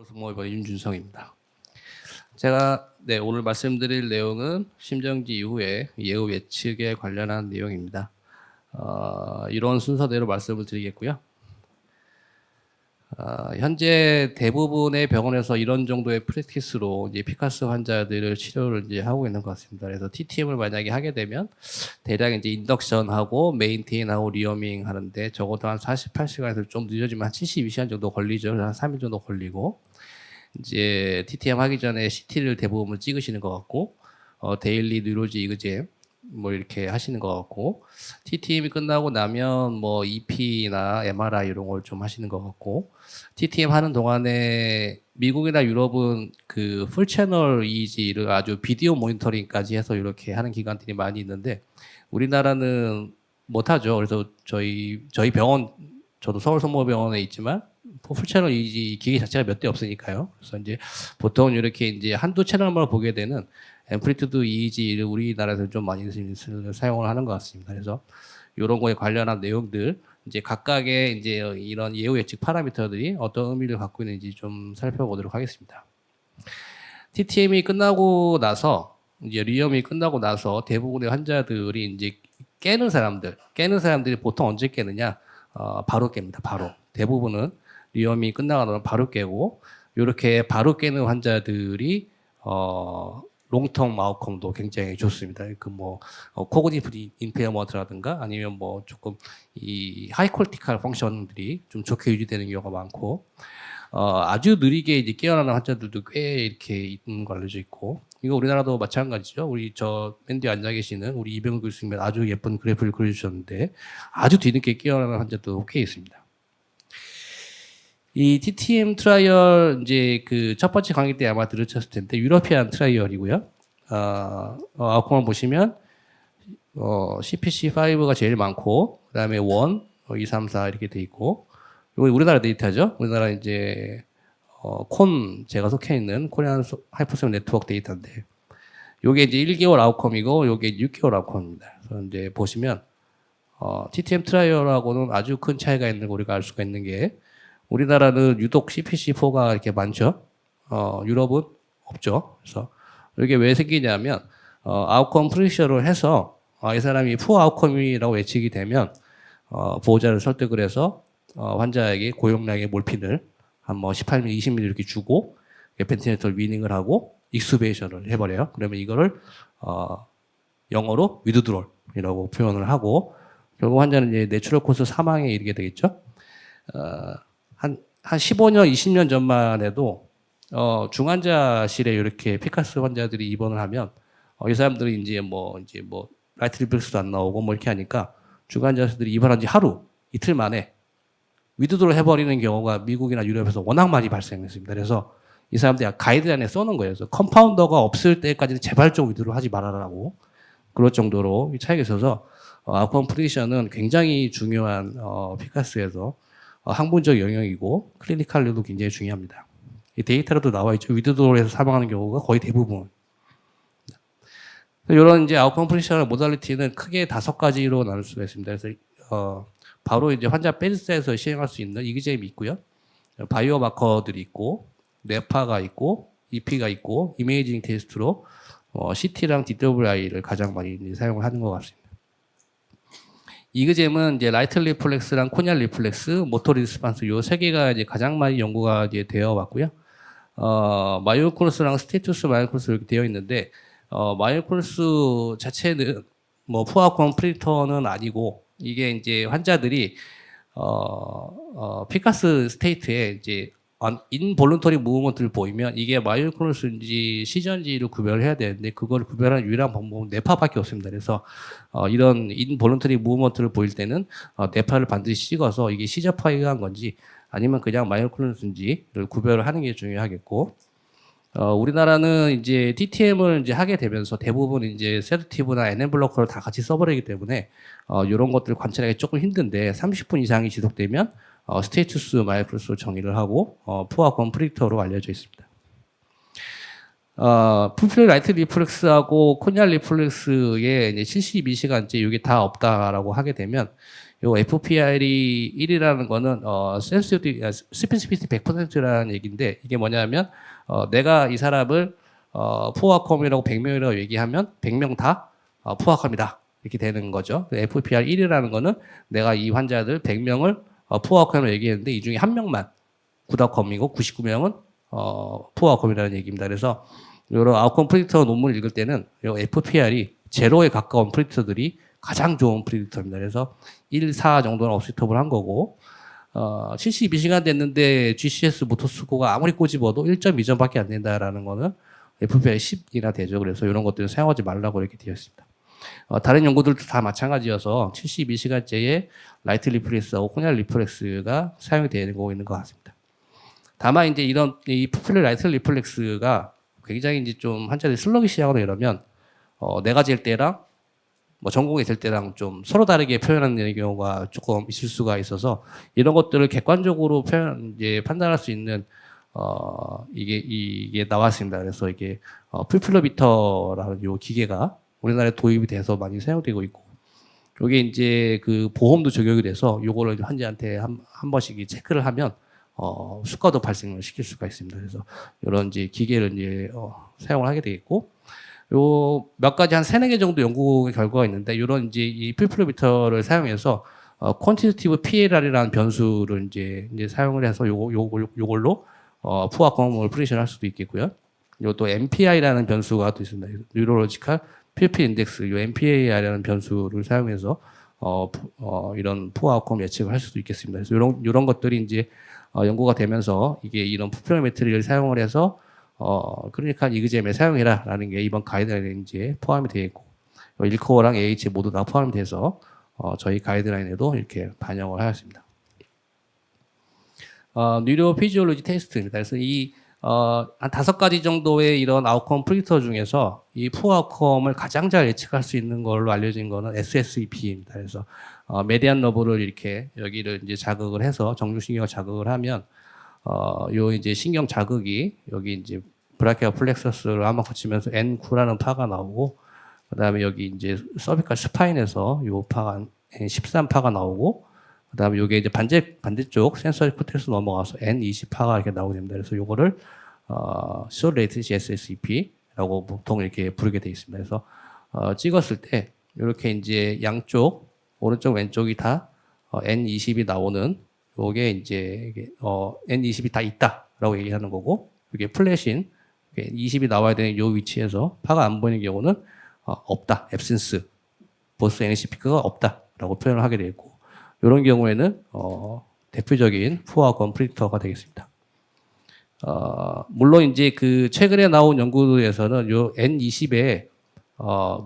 이번에 윤준성입니다. 제가 오늘 말씀드릴 내용은 심정지 이후에 예후 예측에 관련한 내용입니다. 이런 순서대로 말씀을 드리겠고요. 현재 대부분의 병원에서 이런 정도의 프랙티스로 이제 피카스 환자들을 치료를 이제 하고 있는 것 같습니다. 그래서 TTM을 만약에 하게 되면 대략 이제 인덕션하고 메인테인하고 리어밍 하는데 적어도 한 48시간에서 좀 늦어지면 한 72시간 정도 걸리죠. 한 3일 정도 걸리고 이제 TTM 하기 전에 CT를 대부분 찍으시는 것 같고 데일리 뉴로지 이그잼 뭐 이렇게 하시는 것 같고 TTM이 끝나고 나면 뭐 EP나 MRI 이런 걸 좀 하시는 것 같고 TTM 하는 동안에 미국이나 유럽은 그 풀채널 EEG를 아주 비디오 모니터링까지 해서 이렇게 하는 기관들이 많이 있는데 우리나라는 못하죠. 그래서 저희 병원 저도 서울성모병원에 있지만 풀채널 EEG 기계 자체가 몇 대 없으니까요. 그래서 이제 보통 이렇게 이제 한두 채널만 보게 되는 앰플리튜드 EEG를 우리나라에서 좀 많이 사용을 하는 것 같습니다. 그래서 이런 거에 관련한 내용들 이제 각각의 이제 이런 예후 예측 파라미터들이 어떤 의미를 갖고 있는지 좀 살펴보도록 하겠습니다. TTM이 끝나고 나서 이제 리엄이 끝나고 나서 대부분의 환자들이 이제 깨는 사람들이 보통 언제 깨느냐? 바로 깹니다. 바로 대부분은 리엄이 끝나고 나면 바로 깨고 이렇게 바로 깨는 환자들이 롱텀 아웃컴도 굉장히 좋습니다. 그 뭐 코그니티브 임페어먼트라든가 아니면 뭐 조금 이 하이콜티칼 펑션들이 좀 좋게 유지되는 경우가 많고 아주 느리게 이제 깨어나는 환자들도 꽤 이렇게 있는 걸 알려져 있고 이거 우리나라도 마찬가지죠. 우리 저 맨 뒤에 앉아 계시는 우리 이병우 교수님 아주 예쁜 그래프를 그려주셨는데 아주 뒤늦게 깨어나는 환자도 꽤 있습니다. 이 TTM 트라이얼 이제 그 첫 번째 강의 때 아마 들으셨을 텐데 유러피안 트라이얼이고요. 아웃컴을 보시면 CPC5가 제일 많고 그다음에 1, 2, 3, 4 이렇게 돼 있고 이거 우리나라 데이터죠. 우리나라 이제 콘 제가 속해 있는 코리안 하이퍼솔 네트워크 데이터인데 요게 이제 1개월 아웃컴이고 요게 6개월 아웃컴입니다. 그래서 이제 보시면 TTM 트라이얼하고는 아주 큰 차이가 있는 거 우리가 알 수가 있는 게 우리나라는 유독 CPC4가 이렇게 많죠. 유럽은 없죠. 그래서 이게 왜 생기냐면 아웃컴 프리셔를 해서 이 사람이 푸어 아웃컴이라고 예측이 되면 보호자를 설득을 해서 환자에게 고용량의 몰핀을 한 뭐 18ml, 20ml 이렇게 주고 벤티네이터를 위닝을 하고 익수베이션을 해버려요. 그러면 이거를 영어로 위드드롤이라고 표현을 하고 결국 환자는 이제 내추럴 코스 사망에 이르게 되겠죠. 한 15년, 20년 전만 해도 중환자실에 이렇게 피카스 환자들이 입원을 하면 이 사람들이 이제 뭐 라이트 리플렉스도 안 나오고 뭐 이렇게 하니까 중환자들이 입원한 지 하루, 이틀 만에 위드드롤 해버리는 경우가 미국이나 유럽에서 워낙 많이 발생했습니다. 그래서 이 사람들이 가이드라인에 써놓은 거예요. 그래서 컴파운더가 없을 때까지는 제발 좀 위드드롤 하지 말아라라고 그럴 정도로 차이가 있어서 아웃컴 프리디션은 굉장히 중요한 피카스에서 항문적 영역이고 클리니컬로도 굉장히 중요합니다. 이 데이터로도 나와 있죠. 위드드롤에서 사망하는 경우가 거의 대부분. 이런 이제 아웃컴 프리디션 모달리티는 크게 5가지로 나눌 수가 있습니다. 그래서 바로 이제 환자 베드사이드에서 시행할 수 있는 이그잼이 있고요. 바이오 마커들이 있고 뇌파가 있고 EP가 있고 이메이징 테스트로 CT랑 DWI를 가장 많이 사용을 하는 것 같습니다. 이그잼은 이제 라이트 리플렉스랑 코니알 리플렉스, 모터 리스판스 요 세 개가 이제 가장 많이 연구가 이제 되어 왔고요. 마이오코너스랑 스테투스 마이오코너스 이렇게 되어 있는데 마이오코너스 자체는 뭐 푸아콘 프리터는 아니고 이게 이제 환자들이 피카스 스테이트에 이제 인볼런터리 무브먼트를 보이면 이게 마이오코너스인지 시전지를 구별을 해야 되는데 그걸 구별하는 유일한 방법은 뇌파밖에 없습니다. 그래서 이런 인볼런터리 무브먼트를 보일 때는 뇌파를 반드시 찍어서 이게 시저파에 의한 건지 아니면 그냥 마이오코너스인지를 구별을 하는 게 중요하겠고 우리나라는 이제 TTM을 이제 하게 되면서 대부분 이제 세다티브나 NM 블로커를 다 같이 써버리기 때문에 이런 것들을 관찰하기 조금 힘든데 30분 이상이 지속되면 스테이투스 마이크로스로 정의를 하고 푸어 컴프리터로 알려져 있습니다. 풀필 라이트 리플렉스하고 코니알 리플렉스에 이제 72시간째 이게 다 없다라고 하게 되면 요 FPR이 1이라는 거는 스페시피티 100%라는 얘기인데 이게 뭐냐면 내가 이 사람을 푸어컴이라고 100명이라고 얘기하면 100명 다 푸어컴이다 이렇게 되는 거죠. FPR 1이라는 거는 내가 이 환자들 100명을 푸어컴으로 얘기했는데 이 중에 한 명만 굿아웃컴이고 99명은 푸어아웃컴이라는 얘기입니다. 그래서 이런 아웃컴 프리디터 논문을 읽을 때는 이 FPR이 제로에 가까운 프리디터들이 가장 좋은 프리디터입니다. 그래서 1, 4 정도는 업시터블 한 거고 72시간 됐는데 GCS 모터 스코어가 아무리 꼬집어도 1.2점밖에 안 된다라는 거는 FPR이 10이나 되죠. 그래서 이런 것들은 사용하지 말라고 이렇게 되어 있습니다. 다른 연구들도 다 마찬가지여서 72시간째에 라이트 리플렉스하고 코니알 리플렉스가 사용이 되고 있는 것 같습니다. 다만 이제 이 푸필러 라이트 리플렉스가 굉장히 이제 좀 환자들이 슬러기시하거나 이러면 내가 질 때랑 뭐 전공에 있을 때랑 좀 서로 다르게 표현하는 경우가 조금 있을 수가 있어서 이런 것들을 객관적으로 판단할 수 있는 이게 나왔습니다. 그래서 이게 푸필러미터라는 요 기계가 우리나라에 도입이 돼서 많이 사용되고 있고 이게 이제 그 보험도 적용이 돼서 요거를 환자한테 한 번씩 체크를 하면 수가도 발생을 시킬 수가 있습니다. 그래서 이런 이제 기계를 이제 사용을 하게 되겠고, 요 몇 가지 한 3-4개 정도 연구 결과가 있는데, 이런 이제 이 필프로미터를 사용해서 퀀티티브 PLR이라는 변수를 이제 사용을 해서 요걸로 푸어컴을 프리디션 할 수도 있겠고요. 요 또 MPI라는 변수가 또 있습니다. 뉴로로지컬 필피 인덱스, 요 MPI라는 변수를 사용해서 이런 푸어아웃컴 예측을 할 수도 있겠습니다. 그래서 이런 것들이 이제 연구가 되면서 이게 이런 푸피로메트리를 사용을 해서 클리니컬 이그잼에 사용해라라는 게 이번 가이드라인에 이제 포함이 되어 있고 일코어랑 AH 모두 다 포함이 돼서 저희 가이드라인에도 이렇게 반영을 하였습니다. 뉴로 피지올로지 테스트입니다. 그래서 한 5가지 정도의 이런 아웃컴 프리디터 중에서 이 푸어 아웃컴을 가장 잘 예측할 수 있는 걸로 알려진 거는 SSEP입니다. 그래서 메디안 너브를 이렇게 여기를 이제 자극을 해서 정주신경을 자극을 하면 요 이제 신경 자극이 여기 이제 브라키아 플렉서스를 한번 거치면서 N9라는 파가 나오고 그다음에 여기 이제 서비컬 스파인에서 요 파가 N13파가 나오고 그다음에 요게 이제 반대쪽 센서리 코텍스 넘어가서 N20파가 이렇게 나오게 됩니다. 그래서 요거를 short latency SSEP라고 보통 이렇게 부르게 되어 있습니다. 그래서 찍었을 때 이렇게 이제 양쪽 오른쪽 왼쪽이 다 N20이 나오는 요게 이제 N20이 다 있다라고 얘기하는 거고 이게 플래신 20이 나와야 되는 요 위치에서 파가 안 보이는 경우는 없다, absence, 보스 NC 피크가 없다라고 표현을 하게 되어 있고 이런 경우에는 대표적인 푸어아웃컴 프리디터가 되겠습니다. 물론 이제 그 최근에 나온 연구에서는 요 N20의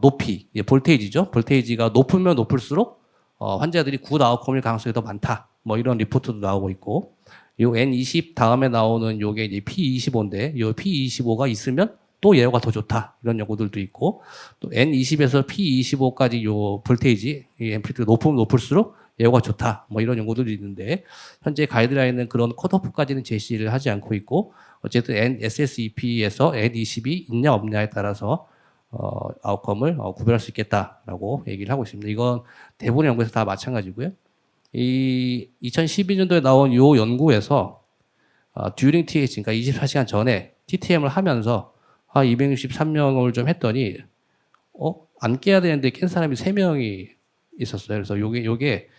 높이, 볼테이지죠. 볼테이지가 높으면 높을수록 환자들이 굿 아웃컴일 가능성이 더 많다. 뭐 이런 리포트도 나오고 있고, 요 N20 다음에 나오는 요게 이제 P25인데, 요 P25가 있으면 또 예후가 더 좋다. 이런 연구들도 있고, 또 N20에서 P25까지 요 볼테이지, 이 앰플리튜드가 높으면 높을수록 예후가 좋다. 뭐 이런 연구들이 있는데, 현재 가이드라인은 그런 컷오프까지는 제시를 하지 않고 있고, 어쨌든 SSEP에서 N20이 있냐 없냐에 따라서 아웃컴을 구별할 수 있겠다라고 얘기를 하고 있습니다. 이건 대부분의 연구에서 다 마찬가지고요. 이 2012년도에 나온 요 연구에서 during TH, 그러니까 24시간 전에 TTM을 하면서 263명을 좀 했더니 안 깨야 되는데 깬 사람이 3명이 있었어요. 그래서 요게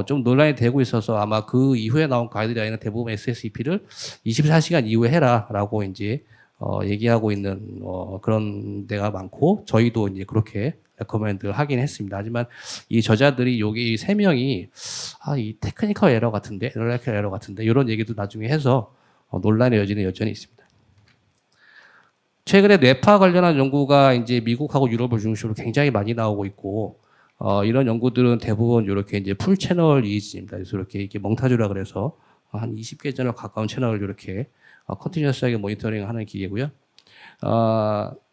좀 논란이 되고 있어서 아마 그 이후에 나온 가이드라인은 대부분 SSEP를 24시간 이후에 해라라고 이제 얘기하고 있는 그런 데가 많고 저희도 이제 그렇게 레커멘드를 하긴 했습니다. 하지만 이 저자들이 여기 3명이 이 테크니컬 에러 같은데, 널리컬 에러 같은데 이런 얘기도 나중에 해서 논란의 여지는 여전히 있습니다. 최근에 뇌파 관련한 연구가 이제 미국하고 유럽을 중심으로 굉장히 많이 나오고 있고 이런 연구들은 대부분 이렇게 이제 풀 채널 이지입니다. 그래서 이렇게 몽타주라 그래서 한 20개 전에 가까운 채널을 이렇게 컨티뉴어스하게 모니터링하는 기계고요.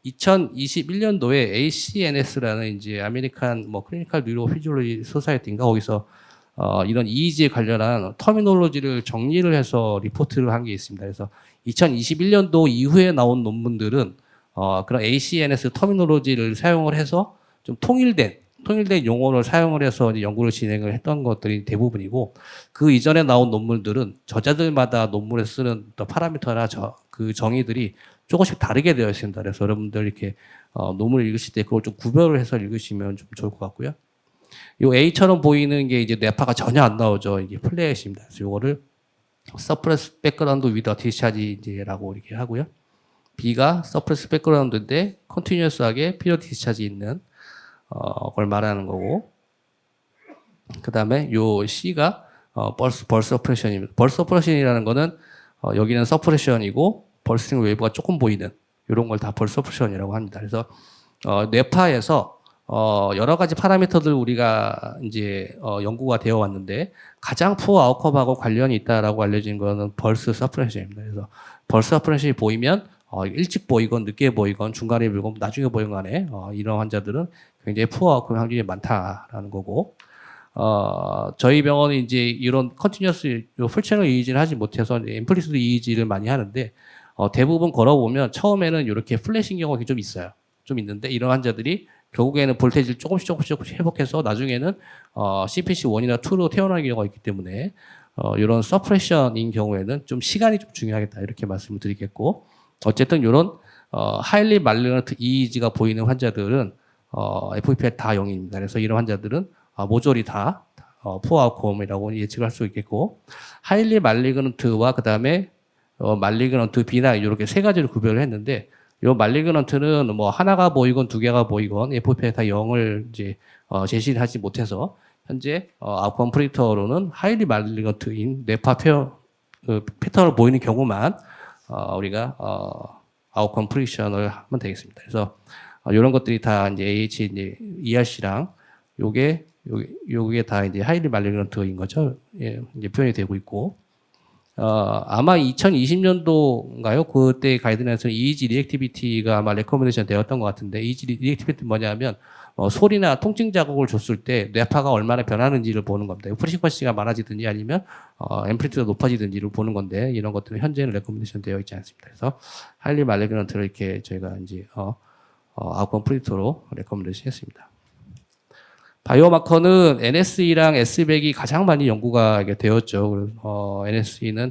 2021년도에 ACNS라는 이제 아메리칸 클리니컬 뉴로 피지올로지 소사이티인가 거기서 이런 EEG에 관련한 터미놀로지를 정리를 해서 리포트를 한 게 있습니다. 그래서 2021년도 이후에 나온 논문들은 그런 ACNS 터미놀로지를 사용을 해서 좀 통일된 통일된 용어를 사용을 해서 이제 연구를 진행을 했던 것들이 대부분이고, 그 이전에 나온 논문들은 저자들마다 논문에 쓰는 또 파라미터나 그 정의들이 조금씩 다르게 되어 있습니다. 그래서 여러분들 이렇게 논문을 읽으실 때 그걸 좀 구별을 해서 읽으시면 좀 좋을 것 같고요. 요 A처럼 보이는 게 이제 뇌파가 전혀 안 나오죠. 이게 플랫입니다. 그래서 요거를 서프레스 백그라운드 위더 디스차지라고 이렇게 하고요. B가 서프레스 백그라운드인데 컨티뉴어스하게 피리어드 디스차지 있는 걸 말하는 거고, 그 다음에 요 C가 벌스 서프레션입니다. 벌스 서프레션이라는 거는 여기는 서프레션이고 벌스팅 웨이브가 조금 보이는 이런 걸 다 벌스 서프레션이라고 합니다. 그래서 뇌파에서 여러 가지 파라미터들 우리가 이제 연구가 되어 왔는데 가장 푸어 아웃컴하고 관련이 있다라고 알려진 거는 벌스 서프레션입니다. 그래서 벌스 서프레션이 보이면 일찍 보이건 늦게 보이건 중간에 보이건 나중에 보이건 간에 이런 환자들은 굉장히 푸어 아웃컴 확률이 많다라는 거고, 저희 병원은 이제 이런 컨티뉴어스 풀채널 EEG를 하지 못해서 앰플리튜드 EEG를 많이 하는데, 대부분 걸어보면 처음에는 이렇게 플래싱 경우가 좀 있어요. 좀 있는데 이런 환자들이 결국에는 볼테이지를 조금씩 회복해서 나중에는 CPC 1이나 2로 태어나는 경우가 있기 때문에 이런 서프레션인 경우에는 좀 시간이 좀 중요하겠다 이렇게 말씀을 드리겠고, 어쨌든 이런 하일리 말리넌트 EEG가 보이는 환자들은 FEP가 다 0입니다. 그래서 이런 환자들은 모조리 다 푸어 아웃컴이라고 예측을 할 수 있겠고, 하일리 말리그넌트와 그 다음에 말리그넌트 B나 이렇게 세 가지를 구별을 했는데, 요 말리그넌트는 뭐 하나가 보이건 두 개가 보이건 FEP가 다 0을 이제 제시를 하지 못해서 현재 아웃컴 프리터로는 하일리 말리그넌트인 뇌파 패턴을 보이는 경우만 우리가 아웃컴 프리션을 하면 되겠습니다. 그래서 이런 것들이 다 이제 AH 이제 ERC랑 요게 다 이제 하이리 말리그넌트인 거죠. 예, 이제 표현이 되고 있고, 아마 2020년도인가요? 그때 가이드라인에서는 EEG 리액티비티가 아마 레커멘데이션 되었던 것 같은데, EEG 리액티비티는 뭐냐면 소리나 통증 자극을 줬을 때 뇌파가 얼마나 변하는지를 보는 겁니다. 프리퀀시가 많아지든지 아니면 앰플리튜드가 높아지든지를 보는 건데, 이런 것들은 현재는 레커멘데이션 되어 있지 않습니다. 그래서 하일리 말리그넌트를 이렇게 저희가 이제 아웃컴 프리터로 레커멘데이션 했습니다. 바이오마커는 NSE랑 S백이 가장 많이 연구가 되었죠. NSE는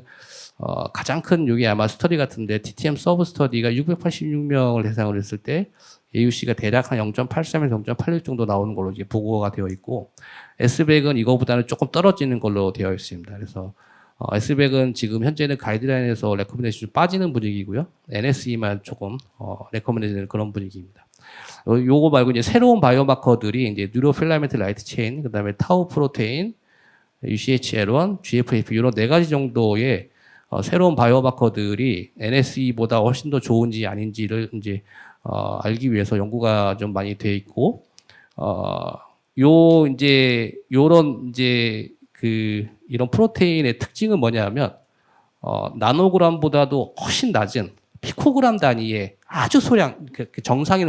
가장 큰 여기 아마 스터디 같은데 TTM 서브 스터디가 686명을 대상으로 했을 때 AUC가 대략 한 0.83에서 0.86 정도 나오는 걸로 이제 보고가 되어 있고, S백은 이거보다는 조금 떨어지는 걸로 되어 있습니다. 그래서 S백은 지금 현재는 가이드라인에서 레커멘데이션 빠지는 분위기고요. NSE만 조금 레커멘데이션 그런 분위기입니다. 요거 말고 이제 새로운 바이오마커들이 이제 뉴로필라멘트 라이트 체인, 그다음에 타우 프로테인, UCHL1, GFAP 이런 네 가지 정도의 새로운 바이오마커들이 NSE보다 훨씬 더 좋은지 아닌지를 이제 알기 위해서 연구가 좀 많이 돼 있고, 요런 이제 이런 프로테인의 특징은 뭐냐면 나노그램보다도 훨씬 낮은 피코그램 단위의 아주 소량, 정상인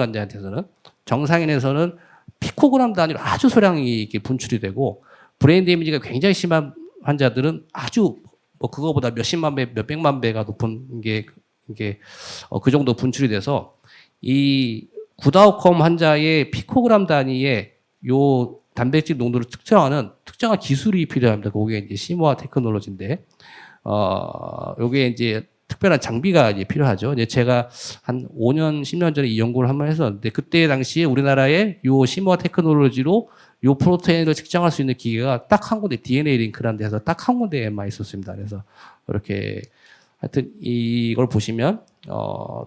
정상인에서는 피코그램 단위로 아주 소량이 이렇게 분출이 되고, 브레인 데미지가 굉장히 심한 환자들은 아주 그거보다 몇십만 배, 몇백만 배가 높은 이게 그 정도 분출이 돼서 이 굿아웃컴 환자의 피코그램 단위의 요 단백질 농도를 측정하는 특정한 기술이 필요합니다. 그게 이제 시모아 테크놀로지인데, 요게 이제 특별한 장비가 이제 필요하죠. 이제 제가 한 5년, 10년 전에 이 연구를 한번 했었는데, 그때 당시에 우리나라에 요 시모아 테크놀로지로 요 프로테인을 측정할 수 있는 기계가 딱 한 군데, DNA 링크라는 데서 딱 한 군데에만 있었습니다. 그래서 이렇게 하여튼 이걸 보시면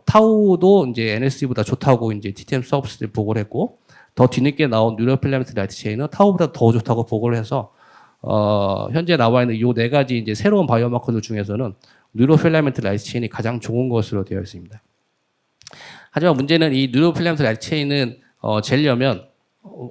타우도 이제 NSE보다 좋다고 이제 TTM 서비스를 보고를 했고, 더 뒤늦게 나온 뉴로필라멘트 라이트 체인은 타우보다 더 좋다고 보고를 해서 현재 나와 있는 요 네 가지 이제 새로운 바이오마커들 중에서는 뉴로필라멘트 라이트 체인이 가장 좋은 것으로 되어 있습니다. 하지만 문제는 이 뉴로필라멘트 라이트 체인은 재려면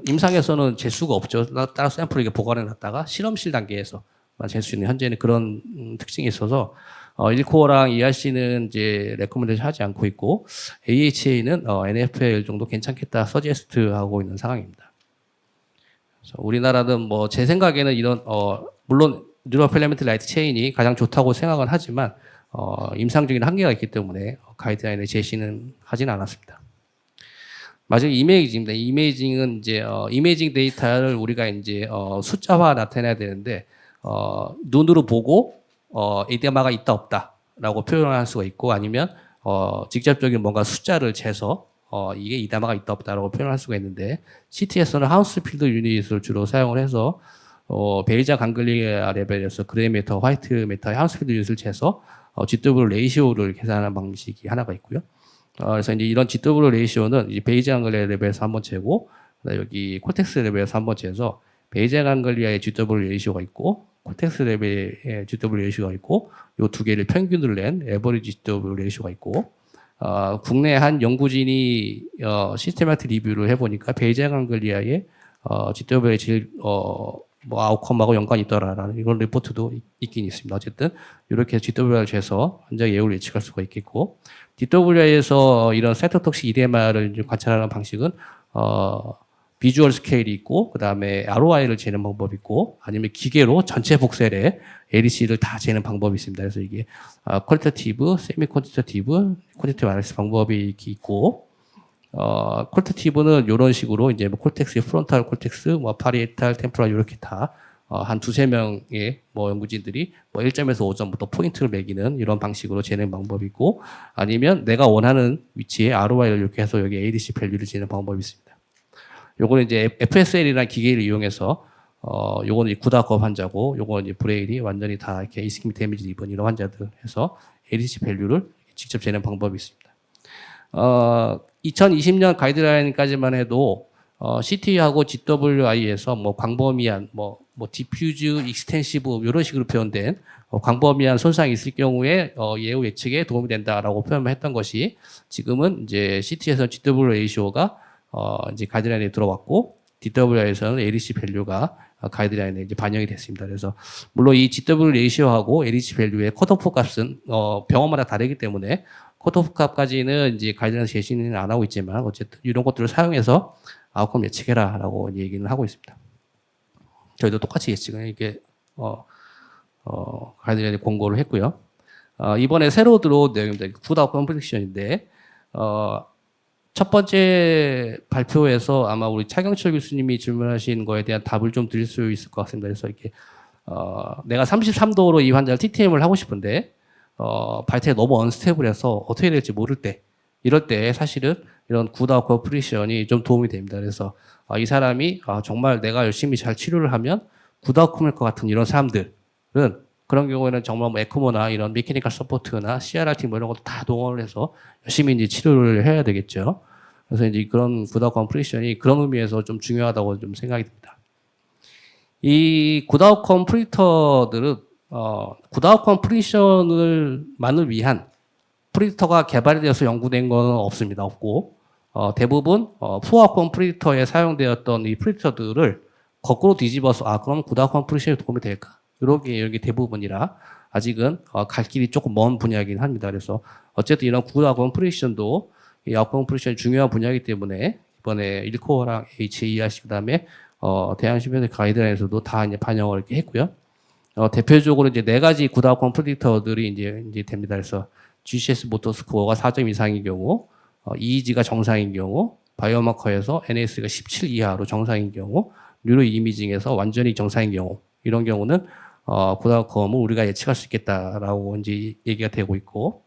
임상에서는 잴 수가 없죠. 따로 샘플을 이렇게 보관해 놨다가 실험실 단계에서만 잴 수 있는 현재는 그런 특징이 있어서 1코어랑 ERC는 이제 레코멘데이션 하지 않고 있고, AHA는 NFL 정도 괜찮겠다 서제스트 하고 있는 상황입니다. 그래서 우리나라는 뭐 제 생각에는 이런 물론 뉴로필라멘트 라이트 체인이 가장 좋다고 생각은 하지만 임상적인 한계가 있기 때문에 가이드라인을 제시는 하진 않았습니다. 마지막 이메이징입니다. 이메이징은 이제 이메이징 데이터를 우리가 이제 숫자화 나타내야 되는데 눈으로 보고 에데마가 있다 없다라고 표현할 수가 있고 아니면 직접적인 뭔가 숫자를 재서 이게 이다마가 있다 없다라고 표현할 수가 있는데 CT에서는 하우스필드 유닛을 주로 사용을 해서 베이자 강글리아 레벨에서 그레이 매터, 화이트 매터의 하우스필드 유닛을 재서 GW 레이시오를 계산하는 방식이 하나가 있고요. 그래서 이제 이런 GW 레이시오는 이제 베이자 강글리아 레벨에서 한번 재고 여기 콜텍스 레벨에서 한번 재서 베이자 강글리아의 GW 레이시오가 있고 콜텍스 레벨의 GW 레이시오가 있고 이 두 개를 평균을 낸 에버리지 GW 레이시오가 있고 국내 한 연구진이 시스테마틱 리뷰를 해보니까 베이자 강글리아의 GW의 제일 뭐 아웃컴하고 연관이 있더라라는 이런 리포트도 있긴 있습니다. 어쨌든 이렇게 GWR을 재서 환자 예후를 예측할 수가 있겠고 DWR에서 이런 사이토톡식 EDMR을 관찰하는 방식은 비주얼 스케일이 있고 그 다음에 ROI를 재는 방법이 있고 아니면 기계로 전체 복셀에 ADC를 다 재는 방법이 있습니다. 그래서 이게 퀄리테티브, 세미 퀄리테티브, 퀄리티브 아날리시스 방법이 있고 퀄리테티브는 이런 식으로 이제 뭐 콜텍스, 프론탈 콜텍스, 뭐 파리에탈, 템포랄 이렇게 다 한 두세 명의 뭐 연구진들이 뭐 1점에서 5점부터 포인트를 매기는 이런 방식으로 재는 방법이 있고 아니면 내가 원하는 위치에 ROI를 이렇게 해서 여기 ADC 밸류를 재는 방법이 있습니다. 요거는 이제 FSL이라는 기계를 이용해서 요거는 구다컵 환자고 요거는 이제 브레일이 완전히 다 이렇게 이스키믹 데미지 입은 이런 환자들 해서 ADC 밸류를 직접 재는 방법이 있습니다. 2020년 가이드라인까지만 해도 CT하고 GWI에서 뭐 광범위한 뭐 디퓨즈 익스텐시브 이런 식으로 표현된 광범위한 손상이 있을 경우에 예후 예측에 도움이 된다라고 표현을 했던 것이 지금은 이제 CT에서 GW 레이시오가 이제 가이드라인에 들어왔고 DWI에서는 ADC 밸류가 가이드라인에 이제 반영이 됐습니다. 그래서 물론 이 GW 레이시오하고 ADC 밸류의 컷오프 값은 병원마다 다르기 때문에 컷오프 값까지는 이제 가이드라인 제시는 안 하고 있지만 어쨌든 이런 것들을 사용해서 아웃컴 예측해라라고 얘기는 하고 있습니다. 저희도 똑같이 예측은 이게 가이드라인에 공고를 했고요. 이번에 새로 들어온 내용입니다. 굿 아웃컴 프리딕션인데 첫 번째 발표에서 아마 우리 차경철 교수님이 질문하신 거에 대한 답을 좀 드릴 수 있을 것 같습니다. 그래서 이렇게 내가 33도로 이 환자를 TTM을 하고 싶은데 바이탈이 너무 언스테이블해서 어떻게 될지 모를 때 이럴 때 사실은 이런 굿아웃 코프리션이 좀 도움이 됩니다. 그래서 이 사람이 정말 내가 열심히 잘 치료를 하면 굿아웃컴일 것 같은 이런 사람들은 그런 경우에는 정말 뭐 에크모나 이런 메케니컬 서포트나 CRRT 뭐 이런 것도 다 동원을 해서 열심히 이제 치료를 해야 되겠죠. 그래서 이제 그런 굿아웃 컴프리션이 그런 의미에서 좀 중요하다고 좀 생각이 듭니다. 이 굿아웃 컴프리터들은 굿아웃 컴프리션을만을 위한 프리디터가 개발이 되어서 연구된 건 없습니다. 없고 대부분 푸어 컴프리터에 사용되었던 이 프리디터들을 거꾸로 뒤집어서 그럼 굿아웃 컴프리션에 도움이 될까? 이게 대부분이라 아직은 갈 길이 조금 먼 분야이긴 합니다. 그래서 어쨌든 이런 굿아웃 컴프리션도 이 아웃 컴프리션이 중요한 분야이기 때문에 이번에 일코어랑 HERC 그다음에 대한심혈관 가이드라인에서도 다 이제 반영을 이렇게 했고요. 대표적으로 이제 네 가지 굿아웃 컴프리터들이 이제 됩니다. 그래서 GCS 모터 스코어가 4점 이상인 경우, EEG가 정상인 경우, 바이오마커에서 NAS가 17 이하로 정상인 경우, 뉴로 이미징에서 완전히 정상인 경우, 이런 경우는 굿아웃 컴을 우리가 예측할 수 있겠다라고 이제 얘기가 되고 있고,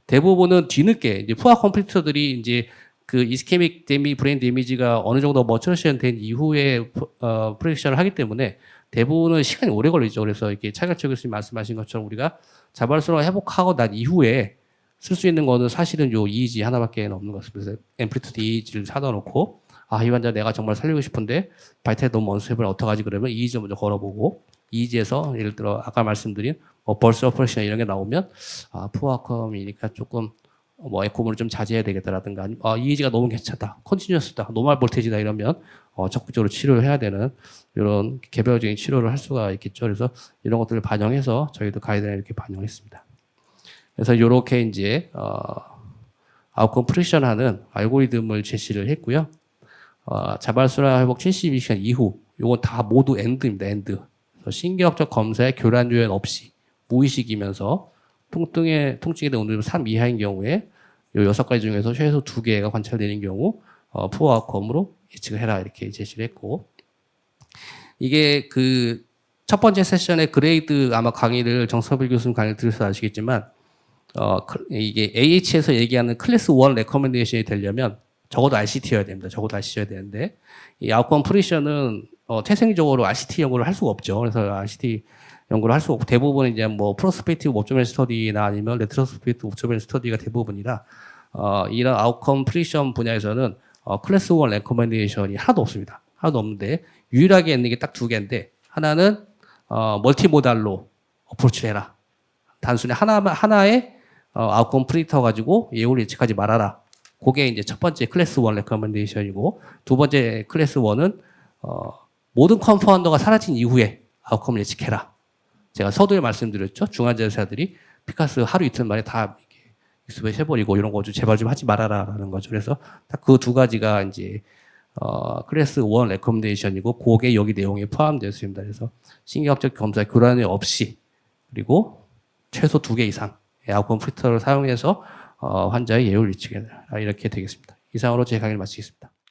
대부분은 뒤늦게 이제 푸어 컴퓨터들이 이제 그 이스케믹 브레인 데미지가 어느 정도 머처리션 된 이후에 프레딕션을 하기 때문에 대부분은 시간이 오래 걸리죠. 그래서 이렇게 차결철 교수님 말씀하신 것처럼 우리가 자발성을 회복하고 난 이후에 쓸 수 있는 거는 사실은 요 EEG 하나밖에 없는 것 같습니다. 그래서 앰플리튜드 EEG를 사다 놓고 이 환자 내가 정말 살리고 싶은데 바이탈이 너무 언스테이블 어떡하지 그러면 EEG 먼저 걸어보고 EEG에서 예를 들어 아까 말씀드린 벌스 오퍼레이션 이런 게 나오면 푸어컴이니까 조금 에코모를 좀 자제해야 되겠다라든가 EEG가 너무 괜찮다, 컨티뉴어스다, 노멀 볼테이지다 이러면 적극적으로 치료를 해야 되는 이런 개별적인 치료를 할 수가 있겠죠. 그래서 이런 것들을 반영해서 저희도 가이드라인에 이렇게 반영했습니다. 그래서 이렇게 이제 아웃컴 프레디션하는 알고리즘을 제시를 했고요. 자발순환 회복 72시간 이후 이건 다 모두 엔드입니다. 엔드. 그래서 신경학적 검사에 교란 요인 없이 무의식이면서 통증이 된 운동量 3 이하인 경우에 요 6가지 중에서 최소 2개가 관찰되는 경우 푸어 아웃컴으로 예측을 해라 이렇게 제시를 했고, 이게 그 첫 번째 세션의 그레이드 아마 강의를 정서빌 교수님 강의를 들으셔서 아시겠지만 이게 AH에서 얘기하는 클래스 1 레커멘데이션이 되려면 적어도 RCT여야 됩니다. 적어도 RCT여야 되는데 이 아웃컴 프리션은 태생적으로 RCT 연구를 할 수가 없죠. 그래서 RCT 연구를 할 수 없고 대부분 이제 뭐 프로스펙티브 옵저베이션 스터디나 아니면 레트로스펙티브 옵저베이션 스터디가 대부분이라 이런 아웃컴 프리션 분야에서는 클래스 1 레커멘데이션이 하나도 없습니다. 하나도 없는데 유일하게 있는 게 딱 2개인데 하나는 멀티모달로 어프로치를 해라. 단순히 하나의 아웃컴 프리터 가지고 예후를 예측하지 말아라. 그게 이제 첫 번째 클래스 1 레커멘데이션이고, 두 번째 클래스 1은 모든 컴파운더가 사라진 이후에 아웃컴을 예측해라. 제가 서두에 말씀드렸죠. 중환자사들이 피카스 하루 이틀 만에 다 익스프레스 해버리고 이런 거 좀 제발 좀 하지 말아라라는 거죠. 그래서 딱 그 2가지가 이제 클래스 1 레커멘데이션이고 그게 여기 내용에 포함되어 있습니다. 그래서 신경학적 검사 교란이 없이 그리고 최소 2개 이상 아웃컴 프리터를 사용해서 환자의 예후를 예측해라 이렇게 되겠습니다. 이상으로 제 강의를 마치겠습니다.